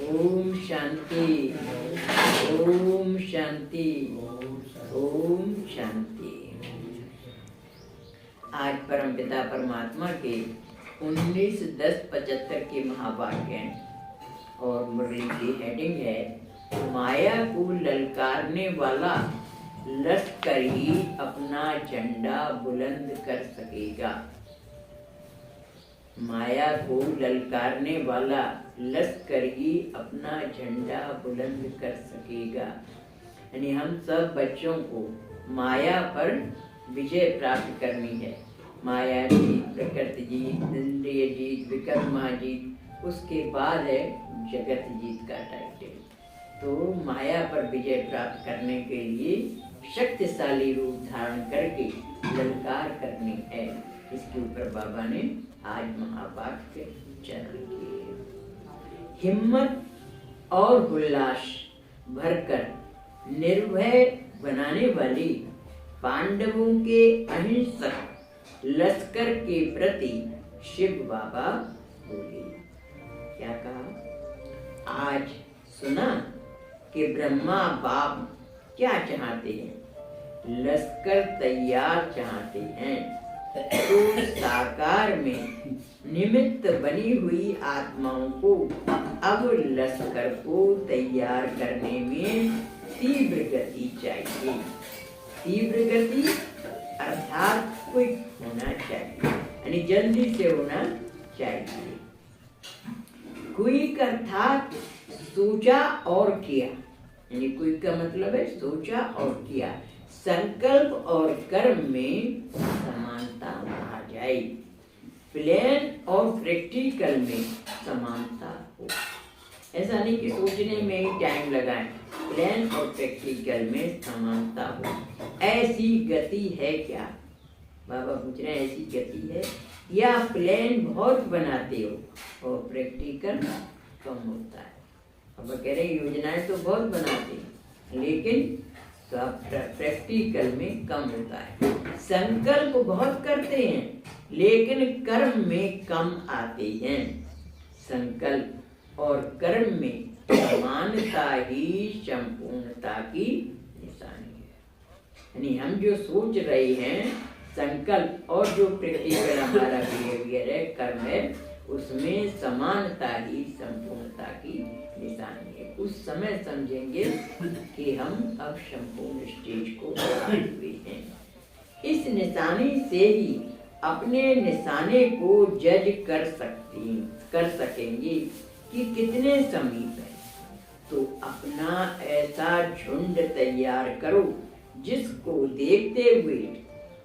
ओम शांति, ओम शांति, ओम शांति। आज परमपिता परमात्मा के 19/10/75 के महावाक्य हैं और मुरली की हेडिंग है माया को ललकारने वाला लश्कर ही अपना झंडा बुलंद कर सकेगा। माया को ललकारने वाला लश्कर ही अपना झंडा बुलंद कर सकेगा। यानी हम सब बच्चों को माया पर विजय प्राप्त करनी है। माया जीत, प्रकृति जीत, इंद्रिय जीत, विकर्मा जीत, उसके बाद है जगत जीत का टाइटल। तो माया पर विजय प्राप्त करने के लिए शक्तिशाली रूप धारण करके ललकार करनी है। इसके ऊपर बाबा ने आज महावाक्य उच्चारण किए। हिम्मत और उल्लास भरकर निर्भय बनाने वाली पांडवों के अहिंसक लश्कर के प्रति शिव बाबा बोले। क्या कहा? आज सुना कि ब्रह्मा बाप क्या चाहते हैं? लश्कर तैयार चाहते हैं। तो साकार में निमित्त बनी हुई आत्माओं को अब लश्कर को तैयार करने में तीव्र गति चाहिए। तीव्र गति अर्थात क्विक होना चाहिए, यानी जल्दी से होना चाहिए। क्विक अर्थात सोचा और किया, यानी क्विक का मतलब है सोचा और किया। संकल्प और कर्म में समानता आ जाए। प्लान और प्रैक्टिकल में समानता हो। ऐसा नहीं कि सोचने में ही टाइम लगाएं, प्लान और प्रैक्टिकल में समानता हो। ऐसी गति है क्या? बाबा पूछ रहे हैं, ऐसी गति है या प्लान बहुत बनाते हो और प्रैक्टिकल कम होता है? बाबा कह रहे हैं योजनाएं तो बहुत बनाते हैं लेकिन तो प्रैक्टिकल में कम होता है। संकल्प बहुत करते हैं लेकिन कर्म में कम आते हैं। संकल्प और कर्म में समानता ही संपूर्णता की निशानी है। यानी हम जो सोच रहे हैं, संकल्प और जो प्रैक्टिकल हमारा बिहेवियर है, कर्म है, उसमें समानता ही संपूर्णता की निशानी है। उस समय समझेंगे कि हम अब संपूर्ण स्टेज को पार हुए हैं। इस निशानी से ही अपने निशाने को जज कर सकेंगे कि कितने समीप है। तो अपना ऐसा झुंड तैयार करो जिसको देखते हुए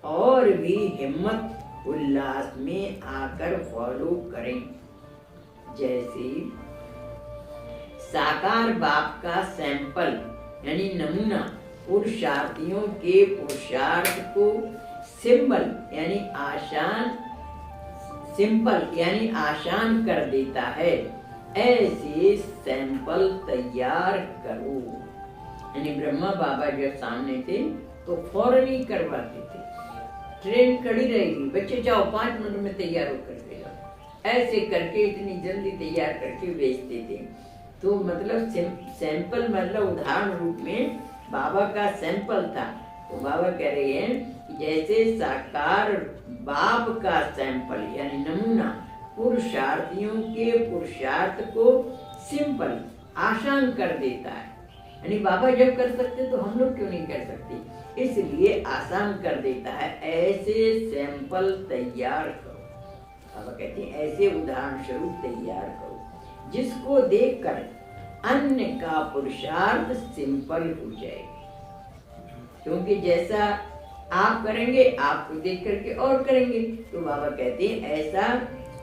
और भी हिम्मत उल्लास में आकर फॉलो करें। जैसे साकार बाप का सैंपल यानी नमूना पुरुषार्थियों के पुरुषार्थ को सिंपल यानी आसान कर देता है। ऐसे सैंपल तैयार करो। यानी ब्रह्मा बाबा जब सामने थे तो फौरन ही करवाते थे। ट्रेन खड़ी रहेगी, बच्चे जाओ 5 मिनट में तैयार होकर देगा। ऐसे करके इतनी जल्दी तैयार करके बेचते थे। तो मतलब सैंपल मतलब उदाहरण रूप में बाबा का सैंपल था। तो बाबा कह रहे हैं कि जैसे साकार बाप का सैंपल यानी नमूना पुरुषार्थियों के पुरुषार्थ को सिंपल आसान कर देता है। यानी बाबा जब कर सकते तो हम लोग क्यों नहीं कर सकते? इसलिए आसान कर देता है। ऐसे सैंपल तैयार करो। बाबा कहते हैं ऐसे उदाहरण स्वरूप तैयार करो जिसको देखकर अन्य का पुरुषार्थ सिंपल हो जाएगा। क्योंकि जैसा आप करेंगे आपको देख करके और करेंगे। तो बाबा कहते हैं ऐसा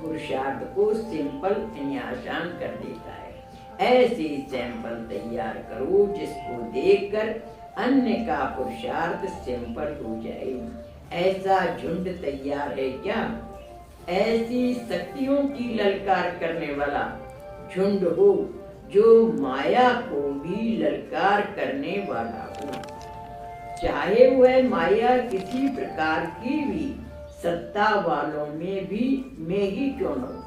पुरुषार्थ को सिंपल यानी आसान कर देता है। ऐसे सैंपल तैयार करो जिसको देखकर अन्य का पुरुषार्थ सिंपल हो जाए। ऐसा झुंड तैयार है क्या? ऐसी शक्तियों की ललकार करने वाला झुंड हो जो माया को भी ललकार करने वाला हो। चाहे वह माया किसी प्रकार की भी सत्ता वालों में ही क्यों न हो।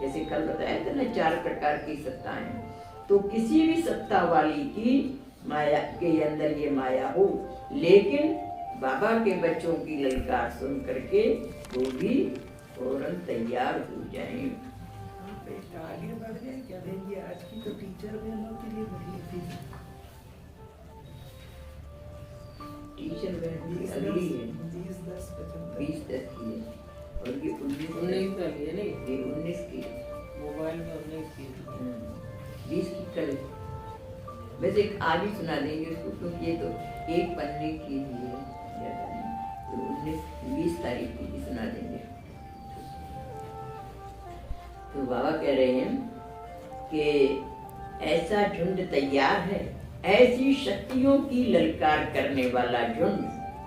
जैसे कल बताया था ना 4 प्रकार की सत्ताएं। तो किसी भी सत्ता वाली की माया के अंदर ये माया हो, लेकिन बाबा के बच्चों की ललकार सुन करके वो भी फौरन तैयार हो जाएं। आगे बढ़ गए क्या देंगे? आज की तो टीचर बहनों के लिए बड़ी थी। टीचर बहन भी अगली है, 20-10 की है, और ये 19 वाली है नहीं, ये 19 की है। मोबाइल में 19 की 20 की कल। वैसे एक आगे सुना देंगे उसको, क्योंकि ये तो एक पन्ने की ही है, ज्यादा नहीं। तो 20 तारीख की सुना देंगे। तो बाबा कह रहे हैं कि ऐसा झुंड तैयार है, ऐसी शक्तियों की ललकार करने वाला झुंड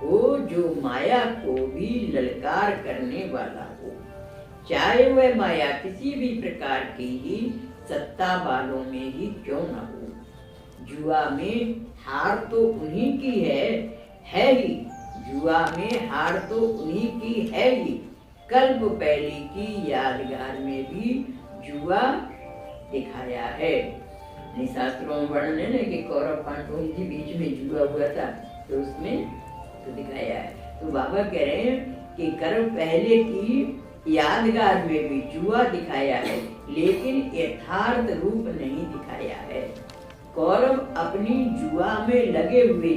हो, जो माया को भी ललकार करने वाला हो, चाहे वह माया किसी भी प्रकार की ही सत्ता वालों में ही क्यों न हो। जुआ में हार तो उन्हीं की है ही, जुआ में हार तो उन्हीं की है ही। कल्प पहली की यादगार में भी जुआ दिखाया है। शास्त्रों में वर्णन है ना कि कौरव पांडवों के बीच में जुआ हुआ था, तो उसमें तो दिखाया है। तो बाबा कह रहे हैं कि कर्म पहले की यादगार में भी जुआ दिखाया है, लेकिन यथार्थ रूप नहीं दिखाया है। कौरव अपनी जुआ में लगे हुए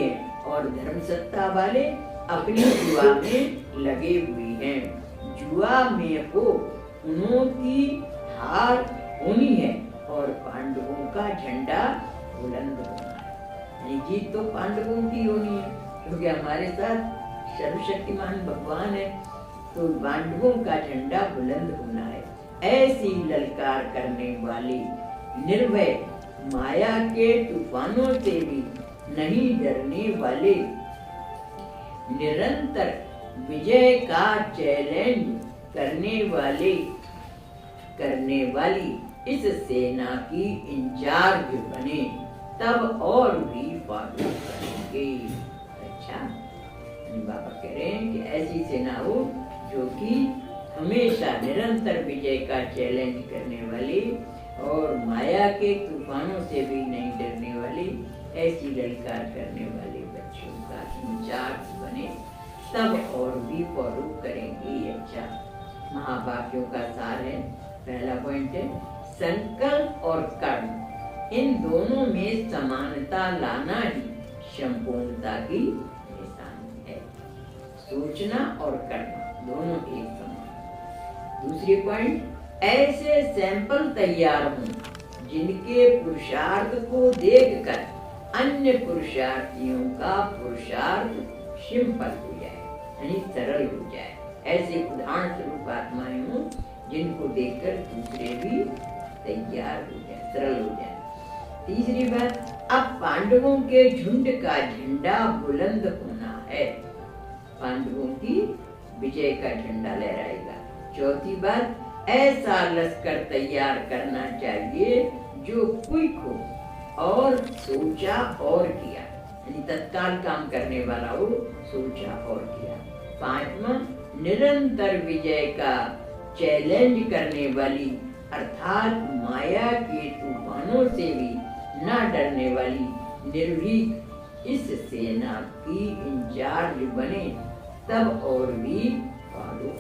हैं, और धर्म सत्ता वाले अपनी जुआ में लगे हुए हैं। जुआ में हो उन्हों की हार होनी है, और पांडवों का झंडा बुलंद होना है। जीत तो पांडवों की होनी है, क्योंकि हमारे साथ सर्वशक्तिमान भगवान है, तो पांडवों का झंडा बुलंद होना है। ऐसी ललकार करने वाली निर्भय माया के तूफानों से भी नहीं डरने वाले, निरंतर विजय का चैलेंज करने वाली इस सेना की इंचार्ज बने, तब और भी फॉलो करेंगे। अच्छा, बाबा कह रहे हैं कि ऐसी सेना हो जो कि हमेशा निरंतर विजय का चैलेंज करने वाली और माया के तूफानों से भी नहीं डरने वाली, ऐसी ललकार करने वाले बच्चों का इंचार्ज बने, तब और भी फॉलो करेंगे। अच्छा, महावाक्यों का सार है। पहला पॉइंट है संकल्प और कर्म, इन दोनों में समानता लाना ही संपूर्णता की निशानी है। सोचना और करना दोनों एक समान। दूसरी पॉइंट, ऐसे सैंपल तैयार हों जिनके पुरुषार्थ को देखकर अन्य पुरुषार्थियों का पुरुषार्थ सिंपल हो जाए, यानी सरल हो जाए। ऐसे उदाहरण स्वरूप आत्माएं हों जिनको देखकर दूसरे भी तैयार हो जाए, सरल हो जाए। तीसरी बात, अब पांडवों के झुंड का झंडा बुलंद होना है, पांडवों की विजय का झंडा लहराएगा। चौथी बात, ऐसा लश्कर तैयार करना चाहिए जो क्विक हो और सोचा और किया, यानी तत्काल काम करने वाला हो, सोचा और किया। पांचवा, निरंतर विजय का चैलेंज करने वाली अर्थात माया के तूफानों से भी न डरने वाली निर्भीक इस सेना की इंचार्ज बने, तब और भी फॉलो